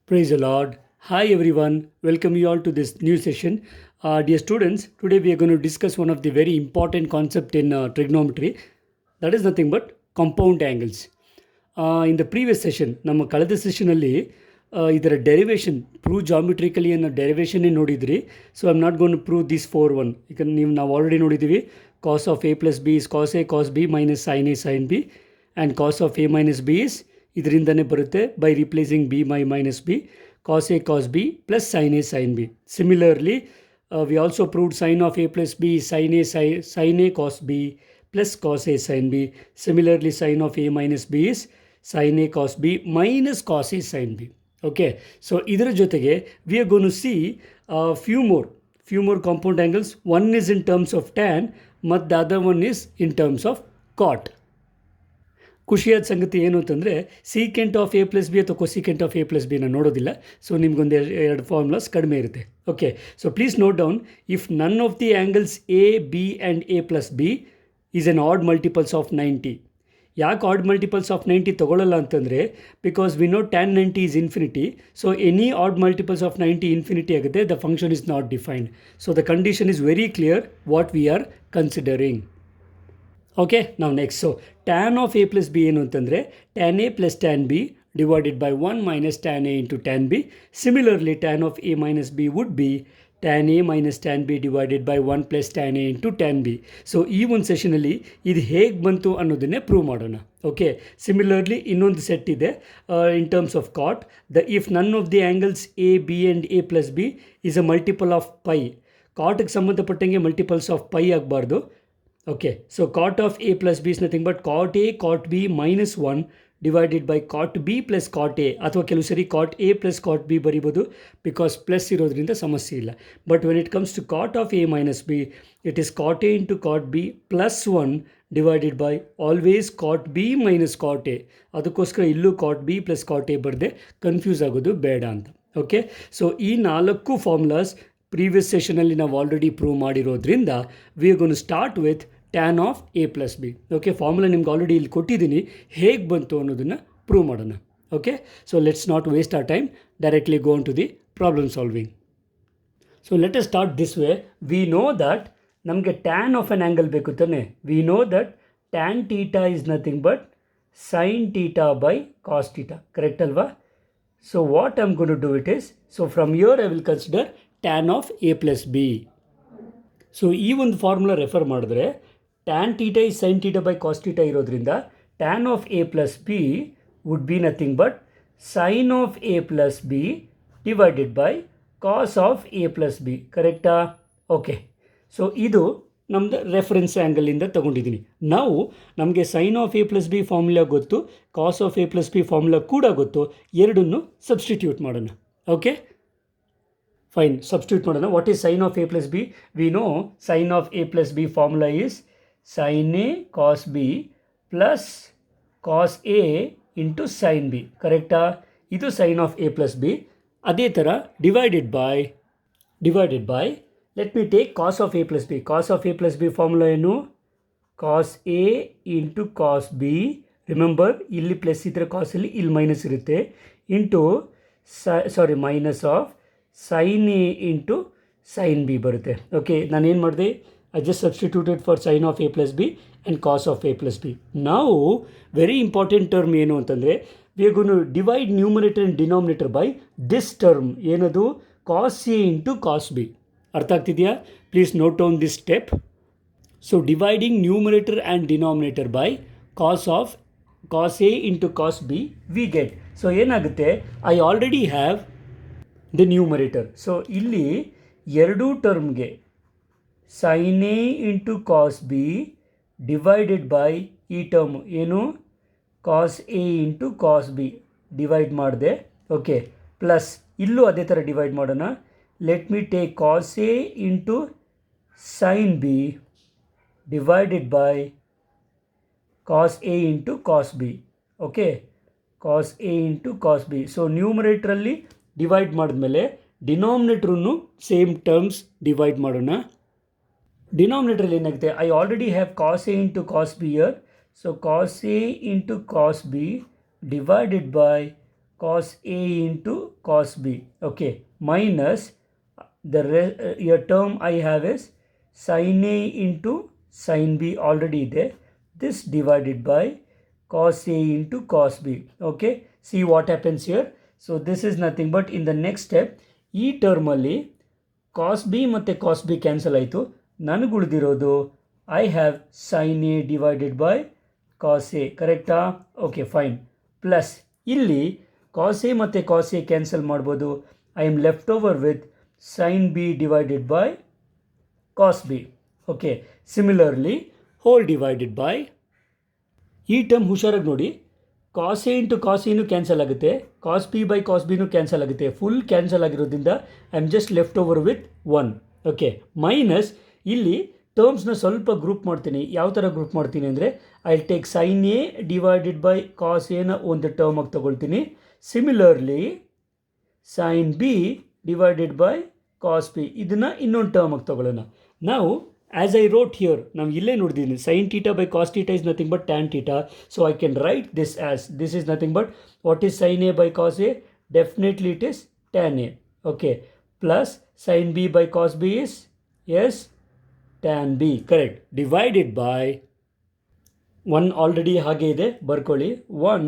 Praise the Lord. Hi everyone. Welcome you all to this new session. Dear students, today we are going to discuss one of the very important concept in trigonometry. That is nothing but compound angles. In the previous session, ನಮ್ಮ ಕಳೆದ ಸೆಷನಲ್ಲಿ ಇದರ derivation prove ಜಾಮಿಟ್ರಿಕಲಿ ಅನ್ನೋ ಡೆರಿವೇಷನ್ನೇ ನೋಡಿದ್ರಿ. So I am not going prove this for one. ಈಗ ನಾವು already ನೋಡಿದ್ದೀವಿ. Cos of A plus B is cos A cos B minus sine A sine B and cos of A minus B is ಇದರಿಂದನೇ ಬರುತ್ತೆ by replacing B minus B cos A cos B plus sine A sine B. Similarly we also proved sine of A plus B sine A cos B plus cos A sine B. Similarly sine of A minus B is sine A cos B minus cos A sine B. Okay, so ಇದರ ಜೊತೆಗೆ we are gonna to see few more compound angles. One is in terms of tan ಮತ್ತು the other one is in terms of cot. ಖುಷಿಯಾದ ಸಂಗತಿ ಏನು ಅಂತಂದರೆ secant of A plus B ಅಥವಾ cosecant of A plus ಬಿನ ನೋಡೋದಿಲ್ಲ. So ನಿಮ್ಗೊಂದು ಎರಡು ಫಾರ್ಮುಲಾಸ್ ಕಡಿಮೆ ಇರುತ್ತೆ. Okay, so please note down, if none of the angles A B and A plus B is an odd multiples of 90. ಯಾಕೆ odd multiples of 90 ತೊಗೊಳ್ಳಲ್ಲ ಅಂತಂದರೆ because we know tan 90 is infinity. So any odd multiples of 90 infinity ಆಗುತ್ತೆ. The function is not defined. So the condition is very clear what we are considering. Okay, ನಾವು next. So tan of A plus B ಏನು ಅಂತಂದರೆ tan A plus tan B divided by 1 minus tan A into tan B. Similarly tan of A minus B would be tan A minus tan B divided by 1 plus tan A into tan B. So ಈ ಒಂದು ಸೆಷನಲ್ಲಿ ಇದು ಹೇಗೆ ಬಂತು ಅನ್ನೋದನ್ನೇ prove ಮಾಡೋಣ. Okay, similarly ಇನ್ನೊಂದು set ಇದೆ in terms of cot. If none of the angles A B and A plus B is a multiple of pi. ಕಾಟ್ಗೆ ಸಂಬಂಧಪಟ್ಟಂಗೆ ಮಲ್ಟಿಪಲ್ಸ್ ಆಫ್ ಪೈ ಆಗಬಾರ್ದು. Okay, so cot of A plus B is nothing but cot A cot B minus 1 divided by cot B plus cot A, ಅಥವಾ ಕೆಲವು ಸರಿ cot A plus cot B ಬರಿಬೋದು because plus ಇರೋದ್ರಿಂದ ಸಮಸ್ಯೆ ಇಲ್ಲ. But when it comes to cot of A minus B it is cot A into cot B plus 1 divided by always cot B minus cot A. ಅದಕ್ಕೋಸ್ಕರ ಇಲ್ಲೂ cot B plus cot A ಬರದೆ confuse ಆಗೋದು ಬೇಡ ಅಂತ. Okay, so ಈ 4 formulas previous ಸೆಷನಲ್ಲಿ ನಾವು already prove ಮಾಡಿರೋದ್ರಿಂದ we are gonna start with tan of A plus B. Okay, formula ನಿಮ್ಗೆ ಆಲ್ರೆಡಿ ಇಲ್ಲಿ ಕೊಟ್ಟಿದ್ದೀನಿ, ಹೇಗೆ ಬಂತು ಅನ್ನೋದನ್ನು ಪ್ರೂವ್ ಮಾಡೋಣ. Okay, so let's not waste our time, directly go on to the problem solving. So let us start this way. We know that ನಮಗೆ tan of an angle ಬೇಕು ತಾನೆ. We know that tan theta is nothing but sine theta by cos theta, correct ಅಲ್ವಾ? So what I am going to do it is, so from your I will consider tan of A plus B. So ಈ ಒಂದು formula refer ಮಾಡಿದ್ರೆ tan theta is sine theta by cos theta ಇರೋದ್ರಿಂದ tan of A plus B would be nothing but sine of A plus B divided by cos of A plus B, ಕರೆಕ್ಟಾ? Okay, so ಇದು ನಮ್ಮದು reference ಆ್ಯಂಗಲಿಂದ ತೊಗೊಂಡಿದ್ದೀನಿ. ನಾವು ನಮಗೆ sign of A plus B formula ಗೊತ್ತು, cos of A plus B formula ಕೂಡ ಗೊತ್ತು. ಎರಡನ್ನೂ ಸಬ್ಸ್ಟಿಟ್ಯೂಟ್ ಮಾಡೋಣ. ಓಕೆ, ಫೈನ್, ಸಬ್ಸ್ಟಿಟ್ಯೂಟ್ ಮಾಡೋಣ. What is sine of A plus B? We know sine of A plus B formula is sine A cos B plus cos A into sine B, ಕರೆಕ್ಟಾ? ಇದು sine of A plus B. ಅದೇ ಥರ divided by let me take cos of A plus B. Cos of A plus B formula ಏನು? Cos A into cos B. Remember, ಇಲ್ಲಿ plus ಇದ್ದರೆ ಕಾಸಲ್ಲಿ ಇಲ್ಲಿ minus ಇರುತ್ತೆ. Into minus of sine A into sine B ಬರುತ್ತೆ. Okay, ನಾನೇನು ಮಾಡಿದೆ? I just substituted for sin of a plus b and cos of a plus b. Now, very important term ಏನು ಅಂತಂದರೆ we are going to divide numerator and denominator by this term. ಏನದು? cos a into cos b. ಅರ್ಥ ಆಗ್ತಿದೆಯಾ? Please note down this step. So dividing numerator and denominator by cos a into cos b we get. So ಏನಾಗುತ್ತೆ? I already have the numerator. So ಇಲ್ಲಿ ಎರಡೂ ಟರ್ಮ್ಗೆ sine A into cos B divided by ಈ term ಏನು? Cos A into cos B divide ಮಾಡಿದೆ. Okay, plus ಇಲ್ಲೂ ಅದೇ ಥರ ಡಿವೈಡ್ ಮಾಡೋಣ. Let me take cos A into sine B divided by cos A into cos B. Okay, cos A into cos B. So ನ್ಯೂಮರೇಟ್ರಲ್ಲಿ divide ಮಾಡಿದ್ಮೇಲೆ ಡಿನಾಮಿನೇಟ್ರನ್ನು same terms divide ಮಾಡೋಣ. ಡಿನಾಮಿನೇಟ್ರಲ್ಲಿ ಏನಾಗುತ್ತೆ? I already have cos A into cos B here. So cos A into cos B divided by cos A into cos B. Okay, minus your term I have is sin A into sin B already there. This divided by cos A into cos B. Okay, see what happens here. So this is nothing but in the next step ಈ ಟರ್ಮಲ್ಲಿ ಕಾಸ್ B ಮತ್ತು ಕಾಸ್ B cancel ಆಯಿತು. ನನಗೆ ಉಳಿದಿರೋದು I have sine A divided by cos A, ಕರೆಕ್ಟಾ? Okay fine. Plus ಇಲ್ಲಿ cos A ಮತ್ತು cos A cancel ಮಾಡ್ಬೋದು. I am left over with sine B divided by cos B. Okay, similarly whole divided by, ಈ term ಹುಷಾರಾಗಿ ನೋಡಿ, cos A into cos ಎನು cancel ಆಗುತ್ತೆ, cos B by cos ಬಿನೂ cancel ಆಗುತ್ತೆ. Full cancel ಆಗಿರೋದ್ರಿಂದ I am just left over with 1. Okay, minus ಇಲ್ಲಿ ಟರ್ಮ್ಸ್ನ ಸ್ವಲ್ಪ ಗ್ರೂಪ್ ಮಾಡ್ತೀನಿ. ಯಾವ ಥರ ಗ್ರೂಪ್ ಮಾಡ್ತೀನಿ ಅಂದರೆ I take sine A divided by cos ಎನ ಒಂದು ಟರ್ಮಾಗಿ ತೊಗೊಳ್ತೀನಿ. Similarly sine B divided by cos B ಇದನ್ನು ಇನ್ನೊಂದು ಟರ್ಮಾಗಿ ತೊಗೊಳ್ಳೋಣ. ನಾವು as I wrote here, ನಾವು ಇಲ್ಲೇ ನೋಡಿದ್ದೀನಿ sin theta by cos theta is nothing but tan theta. So I can write this as, this is nothing but, what is sin A by cos A? Definitely it is tan A. Okay, plus sin B by cos B is, yes, tan B, correct. Divided by 1 already ಹಾಗೆ ಇದೆ, ಬರ್ಕೊಳ್ಳಿ. 1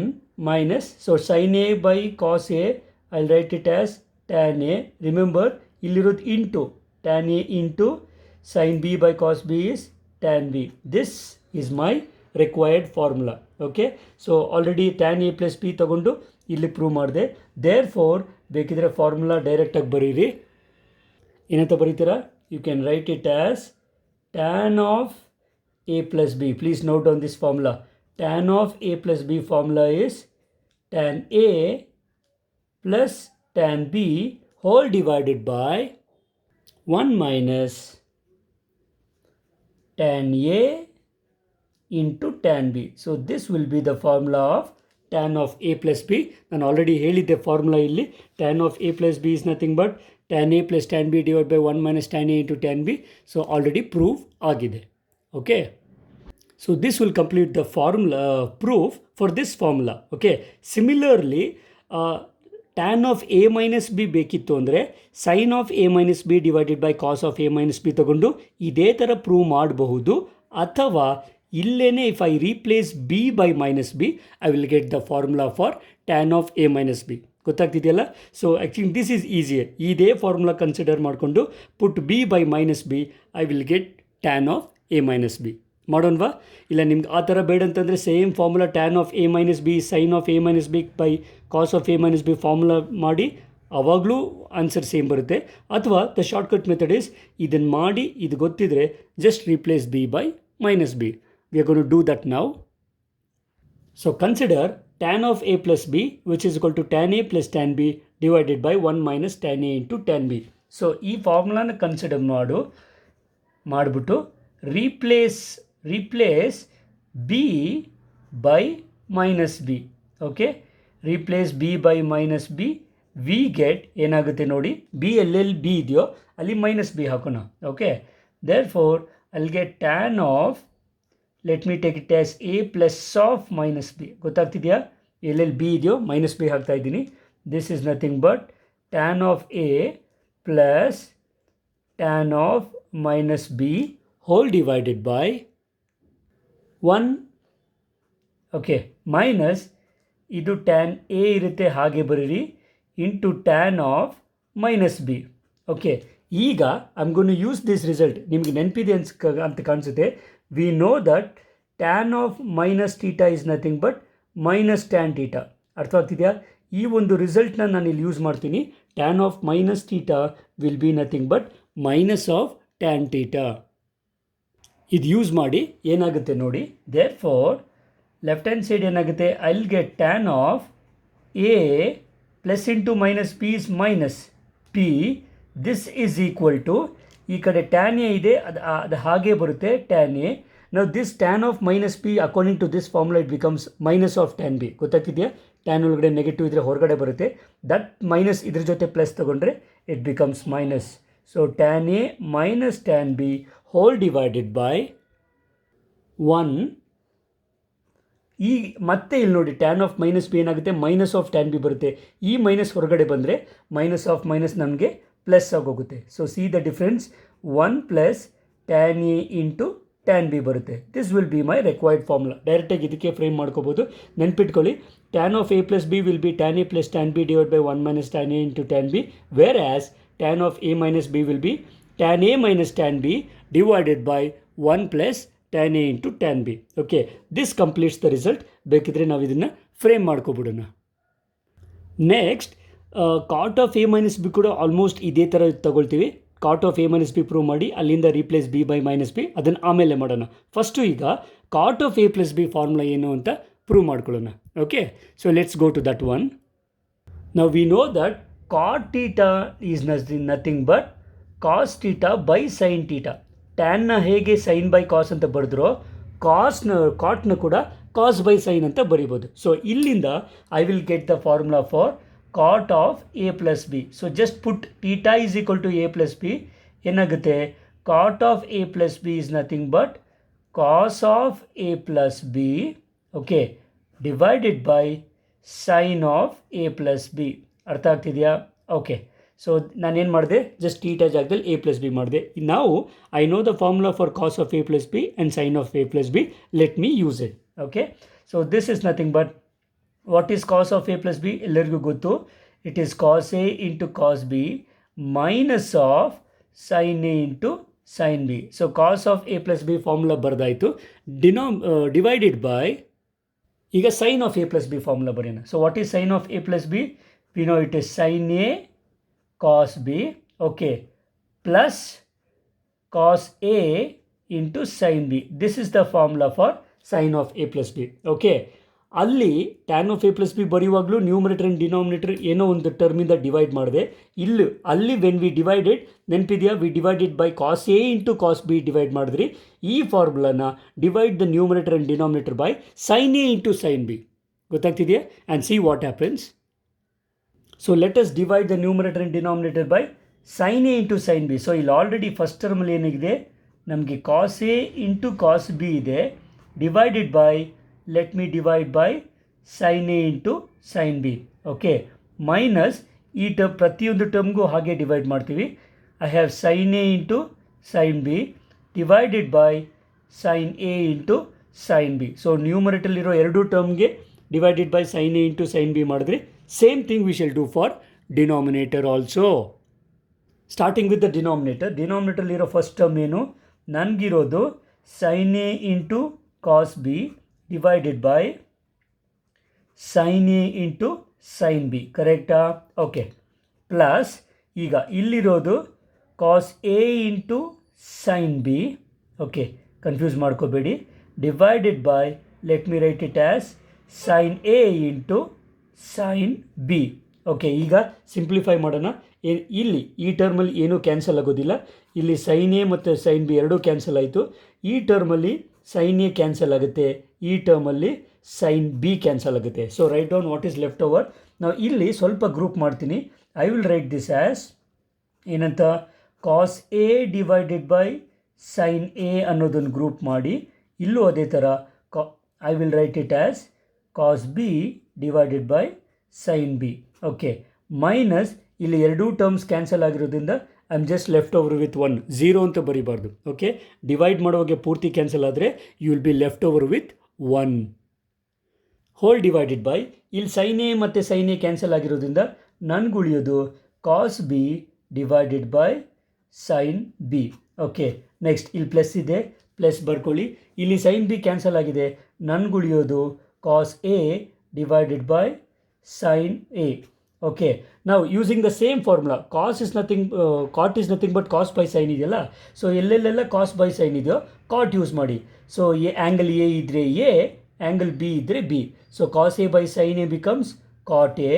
minus, so sin A by cos A, I'll write it as tan A. Remember, ಇಲ್ಲಿರೋದು into, tan A into sin B by cos B is tan B. This is my required formula. Okay, so already tan A plus B ತಗೊಂಡು ಇಲ್ಲಿ prove ಮಾಡಿದೆ. There four ಬೇಕಿದ್ರೆ formula ಡೈರೆಕ್ಟಾಗಿ ಬರೀರಿ. ಏನಂತ ಬರೀತೀರಾ? You can write it as tan of A plus B. Please note down this formula. Tan of A plus B formula is tan A plus tan B whole divided by 1 minus tan A into tan B. So this will be the formula of tan of A plus B. ನಾನು already ಹೇಳಿದ್ದೆ formula ಇಲ್ಲಿ. tan of A plus B is nothing but tan A plus tan B divided by 1 minus tan A into tan B. So already proof ಆಗಿದೆ. Okay. So this will complete the formula proof for this formula. Okay. Similarly, tan of A minus B ಬೇಕಿತ್ತು ಅಂದರೆ sin of A minus B divided by cos of A minus B ತಗೊಂಡು ಇದೇ ಥರ prove ಮಾಡಬಹುದು. ಅಥವಾ ಇಲ್ಲೇನೆ if I replace B by minus B, I will get the formula for tan of A minus B. ಗೊತ್ತಾಗ್ತಿದೆಯಲ್ಲ? So actually this is easier. ಇದೇ formula consider ಮಾಡಿಕೊಂಡು put B by minus B, I will get tan of A minus B. ಮಾಡೋಣವಾ? ಇಲ್ಲ ನಿಮ್ಗೆ ಆ ಥರ ಬೇಡ ಅಂತಂದರೆ same formula tan of A minus B sine of A minus B by cos of A minus B formula ಮಾಡಿ, ಆವಾಗಲೂ answer same ಬರುತ್ತೆ. ಅಥವಾ ದ ಶಾರ್ಟ್ಕಟ್ ಮೆಥಡ್ ಇಸ್ ಇದನ್ನು ಮಾಡಿ ಇದು ಗೊತ್ತಿದ್ರೆ just replace B by minus B. We are gonna to do that now. So consider tan of A plus B which is equal to tan A plus tan B divided by 1 minus tan A into tan B. So ಈ ಫಾರ್ಮುಲಾನ consider ಮಾಡಿಬಿಟ್ಟು replace B by minus B. Okay, replace B by minus B. We get ಏನಾಗುತ್ತೆ ನೋಡಿ, B ಎಲ್ಲೆಲ್ಲಿ B ಇದೆಯೋ ಅಲ್ಲಿ minus B ಹಾಕೋಣ. Okay, therefore I'll get tan of, let me take it as A plus of minus B. ಗೊತ್ತಾಗ್ತಿದೆಯಾ? ಎಲ್ಲೆಲ್ಲಿ B ಇದೆಯೋ minus B ಹಾಕ್ತಾ ಇದ್ದೀನಿ. This is nothing but tan of A plus tan of minus B whole divided by 1. Okay, minus ಇದು tan A ಇರುತ್ತೆ ಹಾಗೆ ಬರೀರಿ into tan of minus B. Okay, ಈಗ I am going to use this result. ನಿಮಗೆ ನೆನಪಿದೆ ಅಂತ ಕಾಣಿಸುತ್ತೆ. We know that tan of minus theta is nothing but minus tan theta. ಅರ್ಥ ಆಗ್ತಿದೆಯಾ? ಈ ಒಂದು ರಿಸಲ್ಟ್ನ ನಾನು ಇಲ್ಲಿ ಯೂಸ್ ಮಾಡ್ತೀನಿ. Tan of minus theta will be nothing but minus of tan theta. ಇದು ಯೂಸ್ ಮಾಡಿ ಏನಾಗುತ್ತೆ ನೋಡಿ. Therefore left hand side ಏನಾಗುತ್ತೆ, I will get tan of A plus into minus B is minus B. This is equal to, ಈ ಕಡೆ tan A ಇದೆ, ಅದು ಹಾಗೆ ಬರುತ್ತೆ ಟ್ಯಾನ್ ಎ. ನಾವು this tan of minus B according to this formula it becomes minus of tan B. ಗೊತ್ತಾಗ್ತಿದೆಯಾ? Tan ಒಳಗಡೆ negative ಇದ್ದರೆ ಹೊರಗಡೆ ಬರುತ್ತೆ. ದಟ್ ಮೈನಸ್ ಇದ್ರ ಜೊತೆ ಪ್ಲಸ್ ತೊಗೊಂಡ್ರೆ it becomes minus. So tan A minus tan B whole divided by 1 ಈ ಮತ್ತೆ ಇಲ್ಲಿ ನೋಡಿ ಟ್ಯಾನ್ ಆಫ್ ಮೈನಸ್ ಬಿ ಏನಾಗುತ್ತೆ, ಮೈನಸ್ ಆಫ್ ಟ್ಯಾನ್ ಬಿ ಬರುತ್ತೆ. ಈ ಮೈನಸ್ ಹೊರಗಡೆ ಬಂದರೆ ಮೈನಸ್ ಆಫ್ ಮೈನಸ್ ನಮಗೆ ಪ್ಲಸ್ ಆಗೋಗುತ್ತೆ. So see the difference, 1 plus tan A into tan B ಬರುತ್ತೆ. This will be my required formula. ಡೈರೆಕ್ಟಾಗಿ ಇದಕ್ಕೆ ಫ್ರೇಮ್ ಮಾಡ್ಕೋಬೋದು. ನೆನ್ಪಿಟ್ಕೊಳ್ಳಿ, tan of A plus B will be tan A plus tan B divide by 1 minus tan A into tan B, whereas tan of A minus B will be tan A minus tan B divided by 1 plus tan A into tan B. Okay, this completes the result. ಬೇಕಿದ್ರೆ ನಾವು ಇದನ್ನು frame ಮಾಡ್ಕೊಬಿಡೋಣ. Next, cot of A minus B ಕೂಡ almost ಇದೇ ಥರ ತಗೊಳ್ತೀವಿ. Cot of A minus B prove ಮಾಡಿ ಅಲ್ಲಿಂದ replace B by minus B, ಅದನ್ನು ಆಮೇಲೆ ಮಾಡೋಣ. ಫಸ್ಟು ಈಗ cot of A plus B formula ಏನು ಅಂತ ಪ್ರೂವ್ ಮಾಡ್ಕೊಳ್ಳೋಣ. Okay, so let's go to that one. Now we know that cot theta is nothing but cos theta by sine theta. ಟ್ಯಾನ್ನ ಹೇಗೆ sine by cos ಅಂತ ಬರೆದ್ರೋ, ಕಾಟ್ನ ಕೂಡ ಕಾಸ್ by sign ಅಂತ ಬರಿಬೋದು. So ಇಲ್ಲಿಂದ I will get the formula for cot of A plus B. So just put theta is equal to A plus B. ಏನಾಗುತ್ತೆ, cot of A plus B is nothing but cos of A plus B, okay, divided by sine of A plus B. ಅರ್ಥ ಆಗ್ತಿದೆಯಾ? Okay, so ನಾನೇನು ಮಾಡಿದೆ, just theta ಜಾಗದಲ್ಲಿ A plus B ಮಾಡಿದೆ. ನಾವು I know the formula for cos of A plus b and sine of A plus B. Let me use it. Okay, so this is nothing but what is cos of A plus B? ಎಲ್ಲರಿಗೂ ಗೊತ್ತು, it is cos A into cos B minus of sine A into sine B. So cos of A plus B formula ಬರೆದಾಯಿತು. Divided by, ಈಗ sine of A plus B formula ಬರೆಯೋಣ. So what is sine of A plus B? We know it is sine A cos b, okay, plus cos a into sin b. This is the formula for sin of a plus b. Okay, ಅಲ್ಲಿ tan of A plus B ಬರೆಯುವಾಗಲೂ numerator and denominator ಏನೋ ಒಂದು ಟರ್ಮಿಂದ divide ಮಾಡಿದೆ. ಅಲ್ಲಿ when we divided, ನೆನಪಿದೆಯಾ, we divided by cos A into cos B divide ಮಾಡಿದ್ರಿ. ಈ ಫಾರ್ಮುಲಾನ divide the numerator and denominator by sine A into sine B. ಗೊತ್ತಾಗ್ತಿದೆಯಾ? And see what happens. So let us divide the numerator and denominator by sin a into sin b. So ಇಲ್ಲಿ already first ಟರ್ಮಲ್ಲಿ ಏನಿದೆ, ನಮಗೆ cos A into cos B ಇದೆ, divided by, let me divide by sine A into sine B. Okay, minus ಈ ಪ್ರತಿಯೊಂದು ಟರ್ಮ್ಗೂ ಹಾಗೆ divide ಮಾಡ್ತೀವಿ. I have sine A into sine B divided by sine A into sine B. So ನ್ಯೂಮರೇಟರ್ಲಿರೋ ಎರಡು ಟರ್ಮ್ಗೆ divided by sine A into sine B ಮಾಡಿದ್ರಿ. Same thing we shall do for denominator also. Starting with the denominator. Denominator ಇರೋ first term ಏನು, ನನಗಿರೋದು sine A into cos B divided by sine A into sine B. ಕರೆಕ್ಟಾ? Okay, plus ಈಗ ಇಲ್ಲಿರೋದು cos A into sine B. Okay, confuse ಮಾಡ್ಕೋಬೇಡಿ. Divided by, let me write it as sine A into sine B. Okay, ಈಗ simplify ಮಾಡೋಣ. ಇಲ್ಲಿ ಈ ಟರ್ಮಲ್ಲಿ ಏನೂ ಕ್ಯಾನ್ಸಲ್ ಆಗೋದಿಲ್ಲ. ಇಲ್ಲಿ ಸೈನ್ ಎ ಮತ್ತು ಸೈನ್ ಬಿ ಎರಡೂ ಕ್ಯಾನ್ಸಲ್ ಆಯಿತು. ಈ ಟರ್ಮಲ್ಲಿ ಸೈನ್ ಎ ಕ್ಯಾನ್ಸಲ್ ಆಗುತ್ತೆ, ಈ ಟರ್ಮಲ್ಲಿ ಸೈನ್ ಬಿ ಕ್ಯಾನ್ಸಲ್ ಆಗುತ್ತೆ. So write down what is left over. ನಾವು ಇಲ್ಲಿ ಸ್ವಲ್ಪ ಗ್ರೂಪ್ ಮಾಡ್ತೀನಿ. I will write this as ಏನಂತ, cos A divided by sine A ಅನ್ನೋದನ್ನು ಗ್ರೂಪ್ ಮಾಡಿ. ಇಲ್ಲೂ ಅದೇ ಥರ I will write it as cos B divided by sine B. Okay, minus ಇಲ್ಲಿ ಎರಡೂ ಟರ್ಮ್ಸ್ ಕ್ಯಾನ್ಸಲ್ ಆಗಿರೋದ್ರಿಂದ I am just left over with 1, 0 ಅಂತ ಬರೀಬಾರ್ದು. ಓಕೆ, ಡಿವೈಡ್ ಮಾಡುವಾಗೆ ಪೂರ್ತಿ ಕ್ಯಾನ್ಸಲ್ ಆದರೆ you will be left over with 1 whole divided by, ಇಲ್ಲಿ sine A ಮತ್ತು sine A cancel ಆಗಿರೋದ್ರಿಂದ ನನಗೆ ಉಳಿಯೋದು cos B divided by sine B. Okay, next ಇಲ್ಲಿ plus ಇದೆ, ಪ್ಲಸ್ ಬರ್ಕೊಳ್ಳಿ. ಇಲ್ಲಿ ಸೈನ್ ಬಿ ಕ್ಯಾನ್ಸಲ್ ಆಗಿದೆ, ನನಗೆ ಉಳಿಯೋದು cos A divided by sin a. Okay, now using the same formula, cot is nothing but cos by sin ಇದೆಯಲ್ಲ. So ಎಲ್ಲೆಲ್ಲೆಲ್ಲ cos by sine ಇದೆಯೋ ಕಾಟ್ ಯೂಸ್ ಮಾಡಿ. ಸೊ ಆ್ಯಂಗಲ್ ಎ ಇದ್ದರೆ A, angle B ಇದ್ದರೆ B. So cos A by sine A becomes cot A,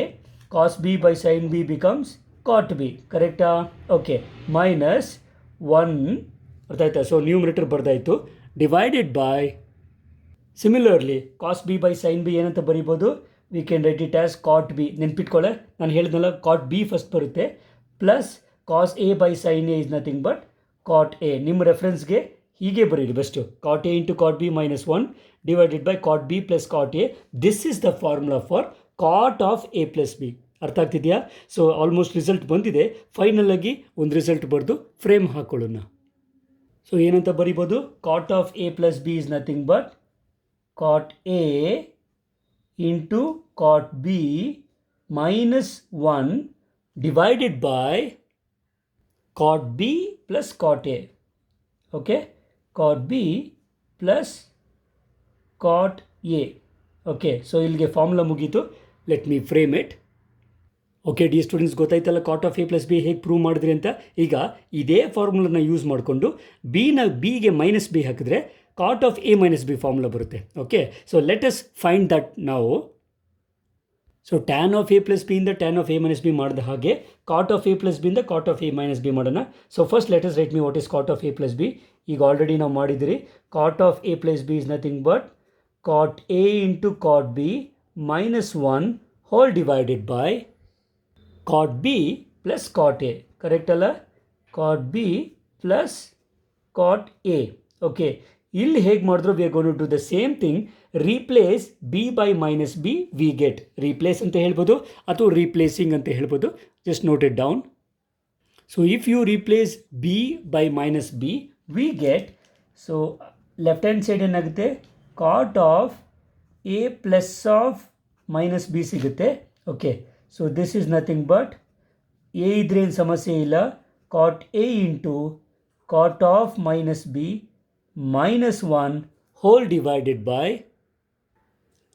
cos B by sine B becomes cot B. ಕರೆಕ್ಟಾ? Okay, minus 1 ಅರ್ಥಾಯ್ತಾ? So numerator ಬರ್ದಾಯಿತು. Divided by, similarly cos B by sine B ಏನಂತ ಬರಿಬೋದು, we can write it as cot B. ನೆನ್ಪಿಟ್ಕೊಳ್ಳೆ, ನಾನು ಹೇಳಿದ್ನಲ್ಲ cot B first ಬರುತ್ತೆ, plus cos A by sine A is nothing but cot A. ನಿಮ್ಮ ರೆಫರೆನ್ಸ್ಗೆ ಹೀಗೆ ಬರೀರಿ best. Cot A into cot B minus 1 divided by cot B plus cot A. This is the formula for cot of A plus B. ಅರ್ಥ ಆಗ್ತಿದೆಯಾ? So almost result ಬಂದಿದೆ. Final ಆಗಿ ಒಂದು result ಬರೆದು ಫ್ರೇಮ್ ಹಾಕೊಳ್ಳೋಣ. ಸೊ ಏನಂತ ಬರಿಬೋದು? Cot of A plus B is nothing but cot A into cot B minus 1 divided by cot B plus cot A. Okay, cot B plus cot A. Okay, so ಇಲ್ಲಿಗೆ formula ಮುಗೀತು. Let me frame it. Okay the students, ಗೊತ್ತಾಯ್ತಲ್ಲ cot of A plus B ಹೇಗೆ prove ಮಾಡಿದ್ರಿ ಅಂತ. ಈಗ ಇದೇ ಫಾರ್ಮುಲಾನ use ಮಾಡಿಕೊಂಡು ಬಿಗೆ ಮೈನಸ್ ಬಿ ಹಾಕಿದ್ರೆ cot of A minus B formula ಬರುತ್ತೆ. Okay, so let us find that ನಾವು. So tan of A plus B ಇಂದ tan of A minus B ಮಾಡಿದ ಹಾಗೆ cot of A plus B ಇಂದ cot of A minus B ಮಾಡೋಣ. So first let us write me what is cot of A plus B. ಈಗ already ನಾವು ಮಾಡಿದಿರಿ. Cot of A plus B is nothing but cot A into cot B minus 1 whole divided by cot B plus cot a. Correct ಅಲ್ಲ? Cot B plus cot A. Okay, ಇಲ್ಲಿ ಹೇಗೆ ಮಾಡಿದ್ರು we are gonna to do the same thing. Replace B by minus B we get. Replace ಅಂತ ಹೇಳ್ಬೋದು ಅಥವಾ replacing ಅಂತ ಹೇಳ್ಬೋದು. Just note it down. So if you replace B by minus B we get. So left hand side ಏನಾಗುತ್ತೆ? Cot of A plus of minus B ಸಿಗುತ್ತೆ. Okay, so this is nothing but A ಇದ್ರೆ ಏನು ಸಮಸ್ಯೆ ಇಲ್ಲ. Cot A into cot of minus B minus 1 whole divided by,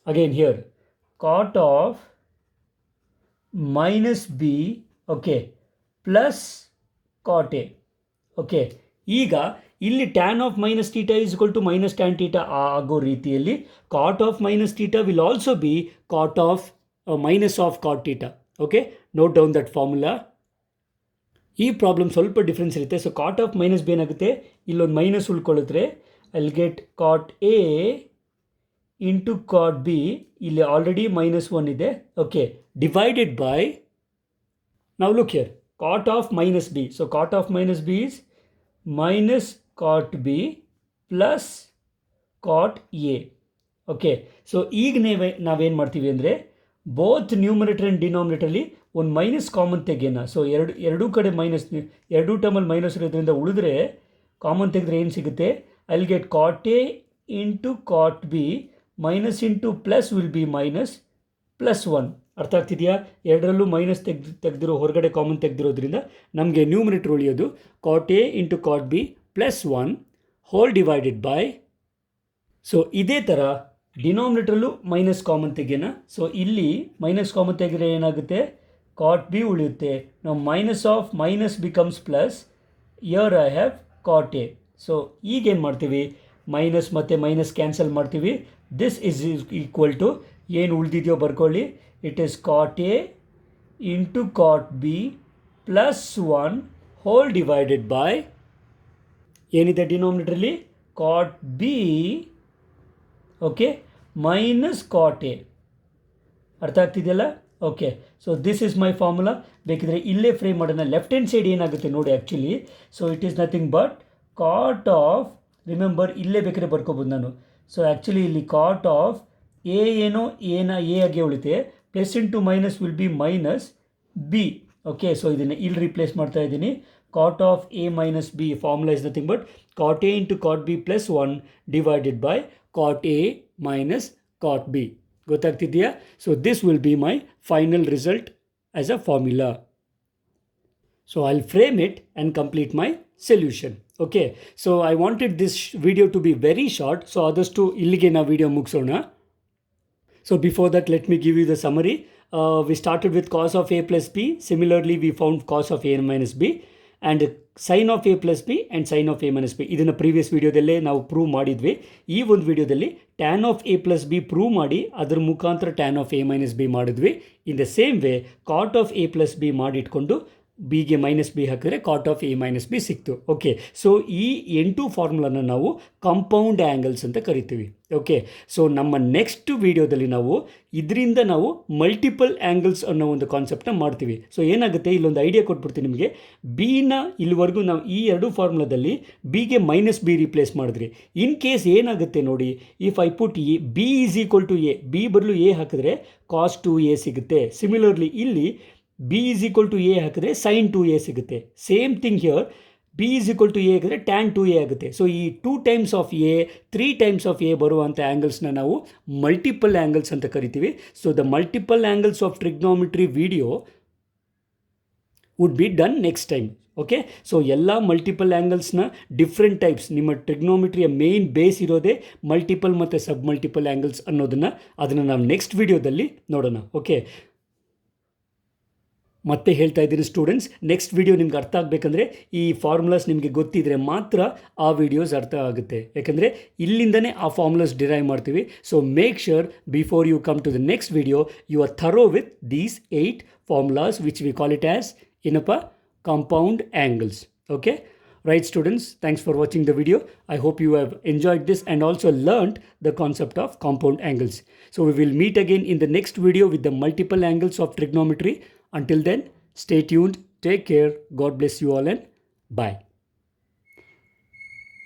again here, cot of minus b, okay, plus cot a. Okay, ಈಗ ಇಲ್ಲಿ tan of minus theta is equal to minus tan theta ಆಗೋ ರೀತಿಯಲ್ಲಿ cot of minus theta will also be cot of minus of cot theta. Okay, note down that formula. ಈ problem ಸ್ವಲ್ಪ difference ಇರುತ್ತೆ. So cot of minus B ಏನಾಗುತ್ತೆ? ಇಲ್ಲೊಂದು minus ಉಳ್ಕೊಳ್ಳುತ್ತೆ. I'll get cot A into cot b. ಇಲ್ಲಿ already minus 1 ಇದೆ. Okay, divided by, ನಾವು look here, cot of minus B. So cot of minus B is minus cot B plus cot A. Okay, so ಈಗ ನಾವೇನು ಮಾಡ್ತೀವಿ ಅಂದರೆ both numerator and ಡಿನಾಮಿನೇಟರಲ್ಲಿ ಒಂದು minus common ತೆಗೆಯೋಣ. So ಎರಡೂ ಕಡೆ ಮೈನಸ್, ಎರಡೂ ಟರ್ಮಲ್ಲಿ ಮೈನಸ್ ಇರೋದ್ರಿಂದ ಉಳಿದ್ರೆ ಕಾಮನ್ ತೆಗೆದ್ರೆ ಏನು ಸಿಗುತ್ತೆ? I'll get cot A into cot B minus into plus will B minus plus 1. ಅರ್ಥ ಆಗ್ತಿದೆಯಾ? ಎರಡರಲ್ಲೂ ಮೈನಸ್ ತೆಗೆದಿರೋ ಹೊರಗಡೆ ಕಾಮನ್ ತೆಗೆದಿರೋದ್ರಿಂದ ನಮಗೆ ನ್ಯೂಮರೇಟರ್ ಉಳಿಯೋದು cot A into cot B plus 1 whole divided by. So ಇದೇ ಥರ ಡಿನಾಮಿನೇಟ್ರಲ್ಲೂ ಮೈನಸ್ ಕಾಮನ್ ತೆಗೆಯೋಣ. ಸೊ ಇಲ್ಲಿ ಮೈನಸ್ ಕಾಮನ್ ತೆಗೆದ್ರೆ ಏನಾಗುತ್ತೆ? ಕಾಟ್ ಬಿ ಉಳಿಯುತ್ತೆ. ನಾವು minus of minus becomes plus. Here I have cot a. So ಈಗೇನು ಮಾಡ್ತೀವಿ? ಮೈನಸ್ ಮತ್ತು ಮೈನಸ್ ಕ್ಯಾನ್ಸಲ್ ಮಾಡ್ತೀವಿ. ದಿಸ್ ಇಸ್ ಈಕ್ವಲ್ ಟು ಏನು ಉಳಿದಿದೆಯೋ ಬರ್ಕೊಳ್ಳಿ. It is cot A into cot B plus 1 whole divided by, ಏನಿದೆ ಡಿನಾಮಿನೇಟ್ರಲ್ಲಿ? ಕಾಟ್ b, okay, minus cot a. ಅರ್ಥ ಆಗ್ತಿದೆಯಲ್ಲ? Okay, so this is my formula. ಬೇಕಿದ್ರೆ ಇಲ್ಲೇ ಫ್ರೇಮ್ ಮಾಡೋಣ. ಲೆಫ್ಟ್ ಹ್ಯಾಂಡ್ ಸೈಡ್ ಏನಾಗುತ್ತೆ ನೋಡಿ actually. So it is nothing but cot of, remember ಇಲ್ಲೇ ಬೇಕಾದ್ರೆ ಬರ್ಕೋಬೋದು ನಾನು. ಸೊ ಆ್ಯಕ್ಚುಲಿ ಇಲ್ಲಿ ಕಾಟ್ ಆಫ್ ಎ ಏನೋ ಎ ಆಗಿ ಉಳಿತೆ. Plus into minus will B minus B. Okay, so ಇದನ್ನು ಇಲ್ಲಿ ರಿಪ್ಲೇಸ್ ಮಾಡ್ತಾ ಇದ್ದೀನಿ. Cot of A minus B formula is nothing but cot A into cot B plus 1 divided by cot a minus cot b. ಗೊತ್ತಾಗ್ತಿದೆಯಾ? So this will be my final result as a formula. So I'll frame it and complete my solution. Okay, so I wanted this video to be very short. So ಆದಷ್ಟು ಇಲ್ಲಿಗೆ ನಾವು video ಮುಗಿಸೋಣ. So before that let me give you the summary. We started with cos of A plus b. Similarly we found cos of A minus b and sine of A plus b and sine of A minus b. ಇದನ್ನು previous ವೀಡಿಯೋದಲ್ಲೇ ನಾವು prove ಮಾಡಿದ್ವಿ. ಈ ಒಂದು ವೀಡಿಯೋದಲ್ಲಿ tan of A plus b prove ಮಾಡಿ ಅದರ ಮುಖಾಂತರ tan of A minus b ಮಾಡಿದ್ವಿ. In the same way cot of A plus b ಮಾಡಿಟ್ಕೊಂಡು ಬಿಗೆ ಮೈನಸ್ ಬಿ ಹಾಕಿದ್ರೆ cot of A minus b ಸಿಕ್ತು. ಓಕೆ, ಸೊ ಈ 8 ಫಾರ್ಮುಲಾನ ನಾವು ಕಾಂಪೌಂಡ್ ಆ್ಯಂಗಲ್ಸ್ ಅಂತ ಕರಿತೀವಿ. ಓಕೆ, ಸೊ ನಮ್ಮ ನೆಕ್ಸ್ಟ್ ವಿಡಿಯೋದಲ್ಲಿ ನಾವು ಇದರಿಂದ ನಾವು ಮಲ್ಟಿಪಲ್ ಆ್ಯಂಗಲ್ಸ್ ಅನ್ನೋ ಒಂದು ಕಾನ್ಸೆಪ್ಟನ್ನ ಮಾಡ್ತೀವಿ. ಸೊ ಏನಾಗುತ್ತೆ, ಇಲ್ಲೊಂದು ಐಡಿಯಾ ಕೊಟ್ಬಿಡ್ತೀನಿ ನಿಮಗೆ. ಬಿನ ಇಲ್ಲಿವರೆಗೂ ನಾವು ಈ 2 ಫಾರ್ಮುಲಾದಲ್ಲಿ ಬಿಗೆ ಮೈನಸ್ ಬಿ ರಿಪ್ಲೇಸ್ ಮಾಡಿದ್ರಿ. ಇನ್ ಕೇಸ್ ಏನಾಗುತ್ತೆ ನೋಡಿ, if I put B is equal to A, B ಬದಲು ಎ ಹಾಕಿದ್ರೆ ಕಾಸ್ 2a ಸಿಗುತ್ತೆ. ಸಿಮಿಲರ್ಲಿ ಇಲ್ಲಿ B is equal to A ಹಾಕಿದ್ರೆ ಸೈನ್ 2a ಸಿಗುತ್ತೆ. Same thing here, B is equal to A ಹಾಕಿದ್ರೆ ಟ್ಯಾನ್ 2a ಆಗುತ್ತೆ. ಸೊ ಈ 2 times of A 3 times of A ಬರುವಂಥ ಆ್ಯಂಗಲ್ಸ್ನ ನಾವು ಮಲ್ಟಿಪಲ್ ಆ್ಯಂಗಲ್ಸ್ ಅಂತ ಕರಿತೀವಿ. So the multiple angles of trigonometry video would be done next time. Okay, so ಎಲ್ಲ multiple ಆ್ಯಂಗಲ್ಸ್ನ different types, ನಿಮ್ಮ ಟ್ರಿಗ್ನೋಮೆಟ್ರಿಯ ಮೇನ್ ಬೇಸ್ ಇರೋದೇ ಮಲ್ಟಿಪಲ್ ಮತ್ತು ಸಬ್ ಮಲ್ಟಿಪಲ್ ಆ್ಯಂಗಲ್ಸ್ ಅದನ್ನು ನಾವು ನೆಕ್ಸ್ಟ್ ವಿಡಿಯೋದಲ್ಲಿ ನೋಡೋಣ. ಓಕೆ, ಮತ್ತೆ ಹೇಳ್ತಾ ಇದ್ದೀನಿ ಸ್ಟೂಡೆಂಟ್ಸ್, ನೆಕ್ಸ್ಟ್ ವಿಡಿಯೋ ನಿಮ್ಗೆ ಅರ್ಥ ಆಗಬೇಕಂದ್ರೆ ಈ ಫಾರ್ಮುಲಾಸ್ ನಿಮಗೆ ಗೊತ್ತಿದ್ದರೆ ಮಾತ್ರ ಆ ವಿಡಿಯೋಸ್ ಅರ್ಥ ಆಗುತ್ತೆ. ಯಾಕಂದರೆ ಇಲ್ಲಿಂದನೇ ಆ ಫಾರ್ಮುಲಾಸ್ ಡಿರೈವ್ ಮಾಡ್ತೀವಿ. So make sure before you come to the next video you are thorough with these 8 formulas which we call it as ಏನಪ್ಪ, compound angles. Okay, right students, thanks for watching the video. I hope you have enjoyed this and also learnt the concept of compound angles. So we will meet again in the next video with the multiple angles of trigonometry. Until then, stay tuned, take care, God bless you all and bye.